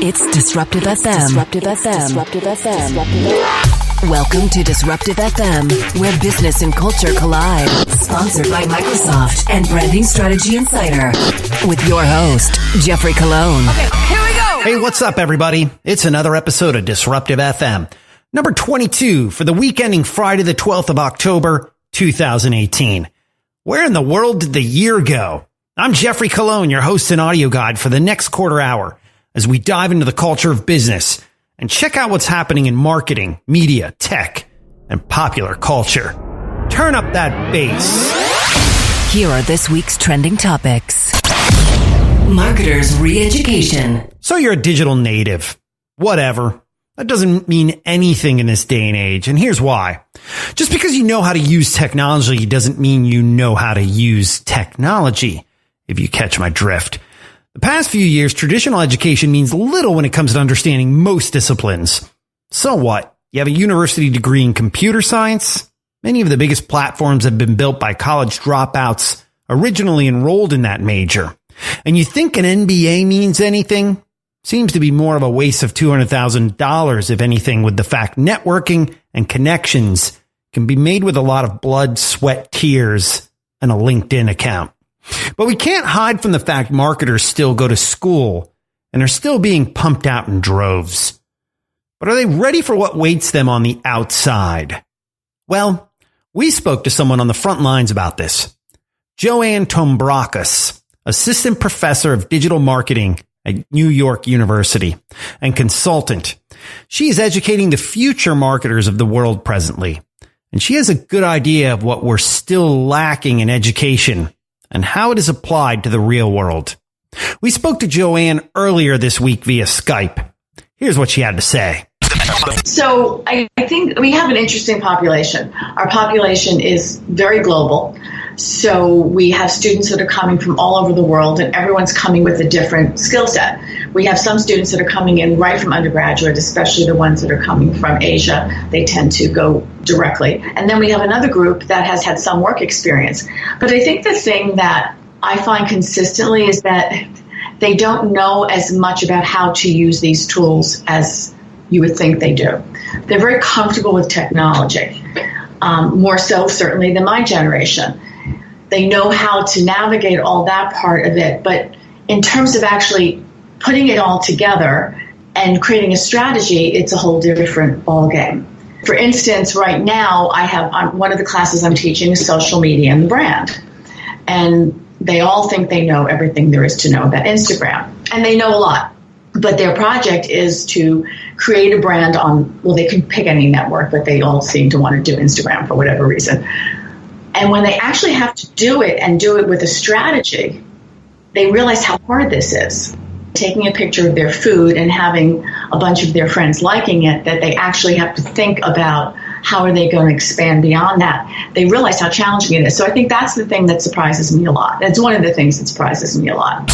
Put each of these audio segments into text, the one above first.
It's Disruptive FM. Disruptive FM. Disruptive FM. Welcome to Disruptive FM, where business and culture collide. Sponsored by Microsoft and Branding Strategy Insider. With your host, Jeffrey Colon. Okay, here we go. Hey, what's up, everybody? It's another episode of Disruptive FM, number 22 for the week ending Friday, the 12th of October, 2018. Where in the world did the year go? I'm Jeffrey Colon, your host and audio guide for the next quarter hour, as we dive into the culture of business and check out what's happening in marketing, media, tech, and popular culture. Turn up that bass. Here are this week's trending topics. Marketers re-education. So you're a digital native. Whatever. That doesn't mean anything in this day and age, and here's why. Just because you know how to use technology doesn't mean you know how to use technology, if you catch my drift. The past few years, traditional education means little when it comes to understanding most disciplines. So what? You have a university degree in computer science? Many of the biggest platforms have been built by college dropouts originally enrolled in that major. And you think an MBA means anything? Seems to be more of a waste of $200,000, if anything, with the fact networking and connections can be made with a lot of blood, sweat, tears, and a LinkedIn account. But we can't hide from the fact marketers still go to school and are still being pumped out in droves. But are they ready for what waits them on the outside? Well, we spoke to someone on the front lines about this. Joanne Tombrakos, assistant professor of digital marketing at New York University and consultant. She is educating the future marketers of the world presently, and she has a good idea of what we're still lacking in education and how it is applied to the real world. We spoke to Joanne earlier this week via Skype. Here's what she had to say. So I think we have an interesting population. Our population is very global. So we have students that are coming from all over the world, and everyone's coming with a different skill set. We have some students that are coming in right from undergraduate, especially the ones that are coming from Asia. They tend to go directly. And then we have another group that has had some work experience. But I think the thing that I find consistently is that they don't know as much about how to use these tools as you would think they do. They're very comfortable with technology, more so certainly than my generation. They know how to navigate all that part of it, but in terms of actually putting it all together and creating a strategy, it's a whole different ballgame. For instance, right now, I have one of the classes I'm teaching is social media and brand, and they all think they know everything there is to know about Instagram, and they know a lot. But their project is to create a brand on, well, they can pick any network, but they all seem to want to do Instagram for whatever reason. And when they actually have to do it and do it with a strategy, they realize how hard this is. Taking a picture of their food and having a bunch of their friends liking it, that they actually have to think about how are they going to expand beyond that. They realize how challenging it is. So I think that's the thing that surprises me a lot. That's one of the things that surprises me a lot.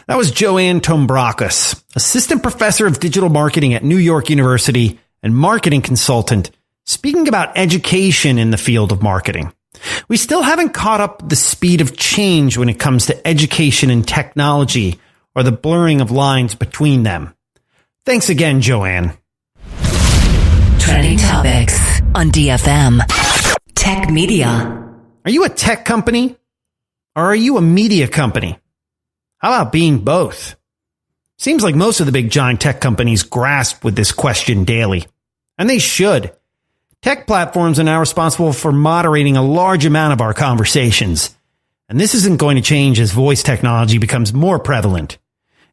That was Joanne Tombrakos, assistant professor of digital marketing at New York University and marketing consultant, speaking about education in the field of marketing. We still haven't caught up the speed of change when it comes to education and technology, or the blurring of lines between them. Thanks again, Joanne. Trending topics on DFM. Techmedia. Are you a tech company? Or are you a media company? How about being both? Seems like most of the big giant tech companies grasp with this question daily. And they should. Tech platforms are now responsible for moderating a large amount of our conversations. And this isn't going to change as voice technology becomes more prevalent.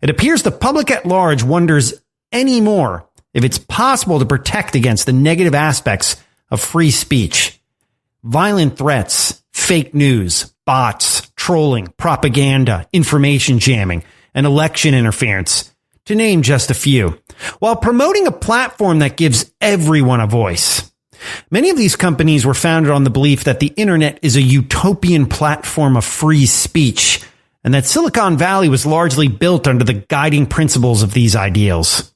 It appears the public at large wonders anymore if it's possible to protect against the negative aspects of free speech. Violent threats, fake news, bots, trolling, propaganda, information jamming, and election interference, to name just a few, while promoting a platform that gives everyone a voice. Many of these companies were founded on the belief that the internet is a utopian platform of free speech, and that Silicon Valley was largely built under the guiding principles of these ideals.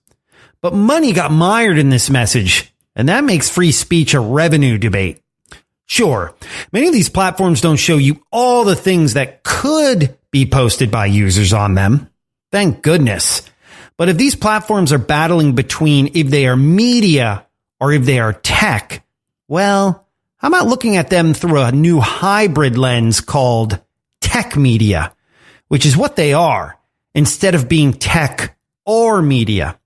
But money got mired in this message, and that makes free speech a revenue debate. Sure, many of these platforms don't show you all the things that could be posted by users on them. Thank goodness. But if these platforms are battling between if they are media or if they are tech, well, how about looking at them through a new hybrid lens called Techmedia, which is what they are, instead of being tech or media.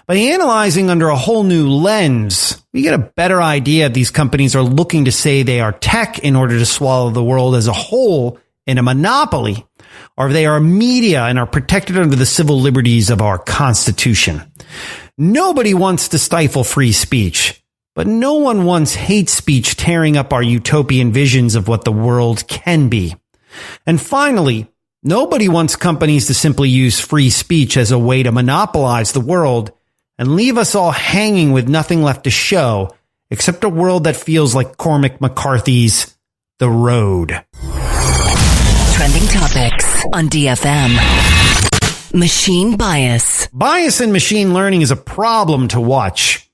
By analyzing under a whole new lens, we get a better idea if these companies are looking to say they are tech in order to swallow the world as a whole in a monopoly, or if they are media and are protected under the civil liberties of our Constitution. Nobody wants to stifle free speech, but no one wants hate speech tearing up our utopian visions of what the world can be. And finally, nobody wants companies to simply use free speech as a way to monopolize the world and leave us all hanging with nothing left to show except a world that feels like Cormac McCarthy's The Road. Trending topics on DFM. Machine bias. Bias in machine learning is a problem to watch.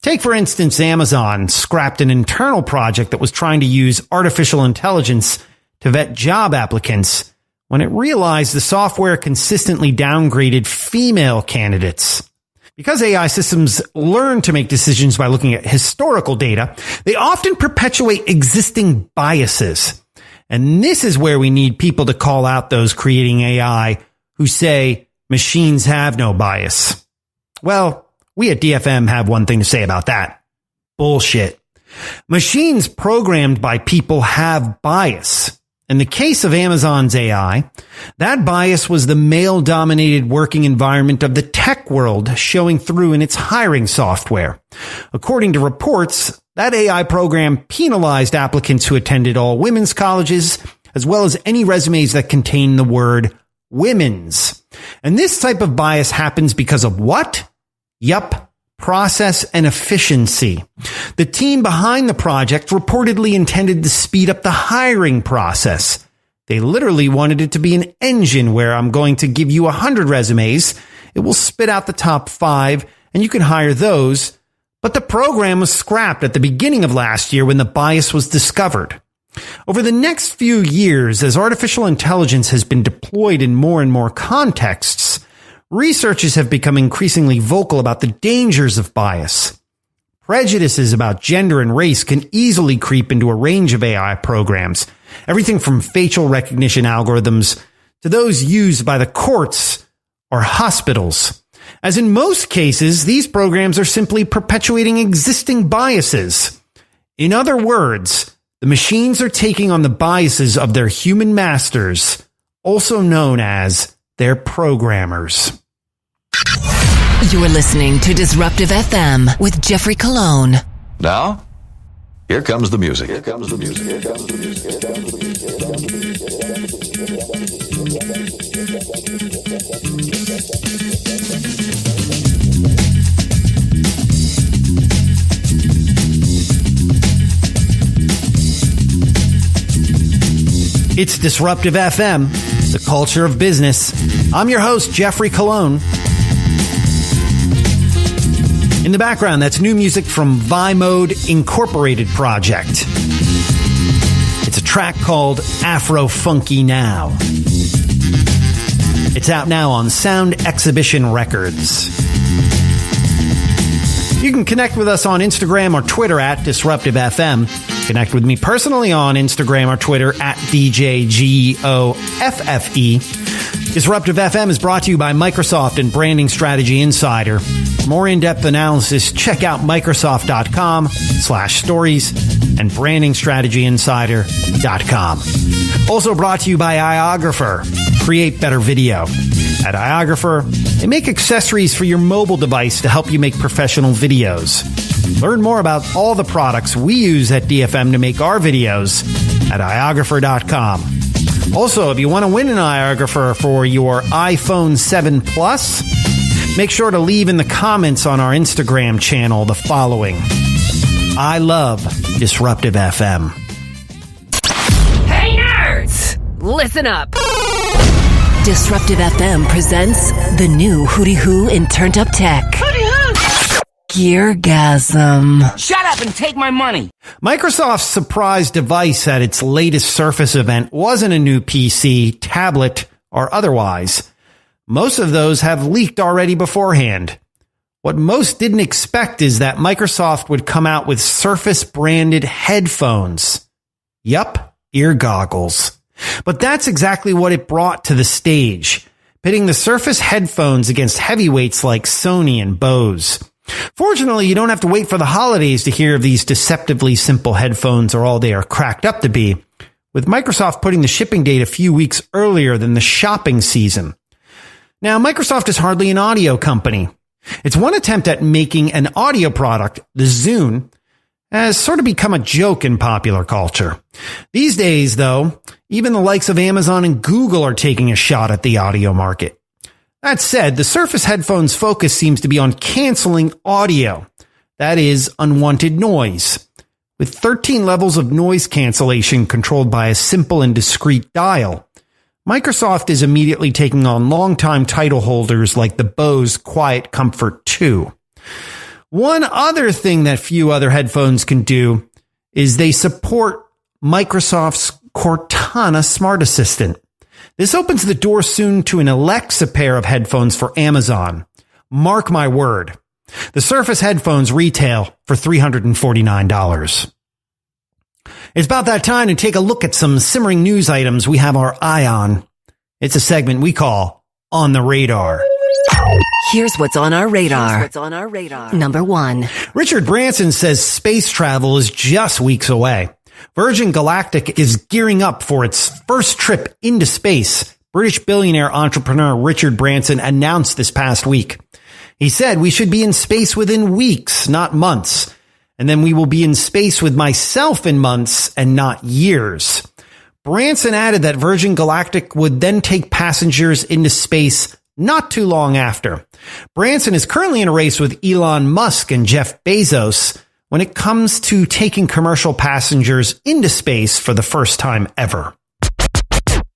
Take, for instance, Amazon scrapped an internal project that was trying to use artificial intelligence to vet job applicants when it realized the software consistently downgraded female candidates. Because AI systems learn to make decisions by looking at historical data, they often perpetuate existing biases. And this is where we need people to call out those creating AI who say machines have no bias. Well, we at DFM have one thing to say about that. Bullshit. Machines programmed by people have bias. In the case of Amazon's AI, that bias was the male-dominated working environment of the tech world showing through in its hiring software. According to reports, that AI program penalized applicants who attended all women's colleges, as well as any resumes that contain the word women's. And this type of bias happens because of what? Yup. Process and efficiency. The team behind the project reportedly intended to speed up the hiring process. They literally wanted it to be an engine where I'm going to give you 100 resumes. It will spit out the top 5 and you can hire those. But the program was scrapped at the beginning of last year when the bias was discovered. Over the next few years, as artificial intelligence has been deployed in more and more contexts, researchers have become increasingly vocal about the dangers of bias. Prejudices about gender and race can easily creep into a range of AI programs, everything from facial recognition algorithms to those used by the courts or hospitals. As in most cases, these programs are simply perpetuating existing biases. In other words, the machines are taking on the biases of their human masters, also known as their programmers. You're listening to Disruptive FM with Jeffrey Colon. Now, here comes the music. Here comes the music. Here comes the music. Here comes the music. Here comes the music. It's Disruptive FM, the culture of business. I'm your host, Jeffrey Colon. In the background, that's new music from Vimode Incorporated Project. It's a track called Afro Funky Now. It's out now on Sound Exhibition Records. You can connect with us on Instagram or Twitter at Disruptive FM. Connect with me personally on Instagram or Twitter at DJGOFFE. Disruptive FM is brought to you by Microsoft and Branding Strategy Insider. For more in-depth analysis, check out Microsoft.com/stories and BrandingStrategyInsider.com. Also brought to you by Iographer. Create better video. At Iographer, they make accessories for your mobile device to help you make professional videos. Learn more about all the products we use at DFM to make our videos at Iographer.com. Also, if you want to win an Iographer for your iPhone 7 Plus, make sure to leave in the comments on our Instagram channel the following. I love Disruptive FM. Hey nerds! Listen up! Disruptive FM presents the new Hootie Hoo in Turned Up Tech. Hootie Hoo! Geargasm. Shut up and take my money. Microsoft's surprise device at its latest Surface event wasn't a new PC, tablet, or otherwise. Most of those have leaked already beforehand. What most didn't expect is that Microsoft would come out with Surface-branded headphones. Yup, ear goggles. But that's exactly what it brought to the stage, pitting the Surface headphones against heavyweights like Sony and Bose. Fortunately, you don't have to wait for the holidays to hear of these deceptively simple headphones or all they are cracked up to be, with Microsoft putting the shipping date a few weeks earlier than the shopping season. Now, Microsoft is hardly an audio company. Its one attempt at making an audio product, the Zune, has sort of become a joke in popular culture. These days, though, even the likes of Amazon and Google are taking a shot at the audio market. That said, the Surface headphones' focus seems to be on canceling audio, that is, unwanted noise. With 13 levels of noise cancellation controlled by a simple and discrete dial, Microsoft is immediately taking on longtime title holders like the Bose Quiet Comfort 2. One other thing that few other headphones can do is they support Microsoft's Cortana Smart Assistant. This opens the door soon to an Alexa pair of headphones for Amazon. Mark my word. The Surface headphones retail for $349. It's about that time to take a look at some simmering news items we have our eye on. It's a segment we call On the Radar. Here's what's on our radar. Number 1. Richard Branson says space travel is just weeks away. Virgin Galactic is gearing up for its first trip into space. British billionaire entrepreneur Richard Branson announced this past week. He said we should be in space within weeks, not months. And then we will be in space with myself in months and not years. Branson added that Virgin Galactic would then take passengers into space not too long after. Branson is currently in a race with Elon Musk and Jeff Bezos when it comes to taking commercial passengers into space for the first time ever.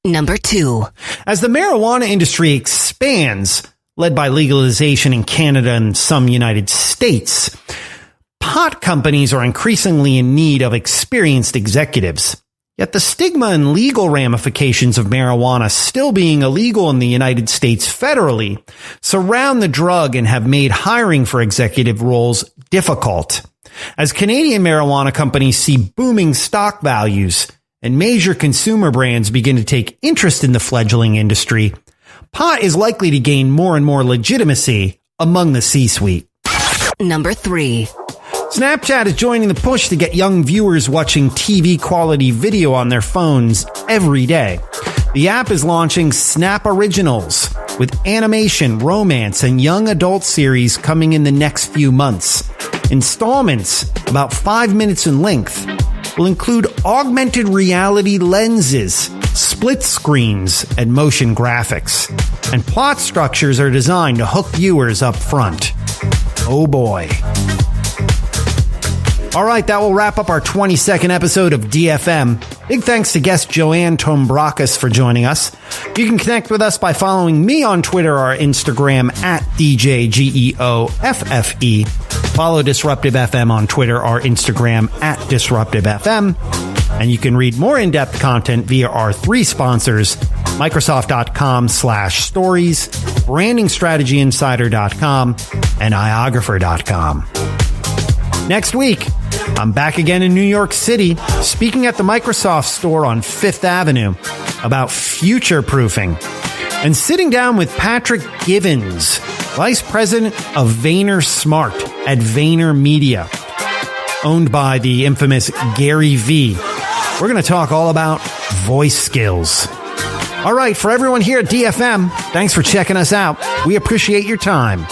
Number 2. As the marijuana industry expands, led by legalization in Canada and some United States, pot companies are increasingly in need of experienced executives. Yet the stigma and legal ramifications of marijuana still being illegal in the United States federally surround the drug and have made hiring for executive roles difficult. As Canadian marijuana companies see booming stock values and major consumer brands begin to take interest in the fledgling industry, pot is likely to gain more and more legitimacy among the C-suite. Number 3. Snapchat is joining the push to get young viewers watching TV quality video on their phones every day. The app is launching Snap Originals with animation, romance, and young adult series coming in the next few months. Installments, about 5 minutes in length, will include augmented reality lenses, split screens, and motion graphics. And plot structures are designed to hook viewers up front. Oh boy. All right, that will wrap up our 22nd episode of DFM. Big thanks to guest Joanne Tombrakos for joining us. You can connect with us by following me on Twitter or Instagram at DJGEOFFE. Follow Disruptive FM on Twitter or Instagram at Disruptive FM. And you can read more in-depth content via our 3 sponsors, Microsoft.com/stories, BrandingStrategyInsider.com, and iographer.com. Next week, I'm back again in New York City, speaking at the Microsoft store on 5th Avenue about future-proofing, and sitting down with Patrick Givens, Vice President of Vayner Smart at Vayner Media, owned by the infamous Gary V. We're going to talk all about voice skills. All right, for everyone here at DFM, thanks for checking us out. We appreciate your time.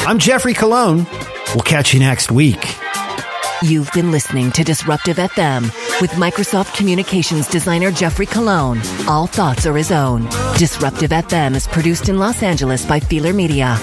I'm Jeffrey Colon. We'll catch you next week. You've been listening to Disruptive FM with Microsoft Communications designer Jeffrey Colon. All thoughts are his own. Disruptive FM is produced in Los Angeles by Feeler Media.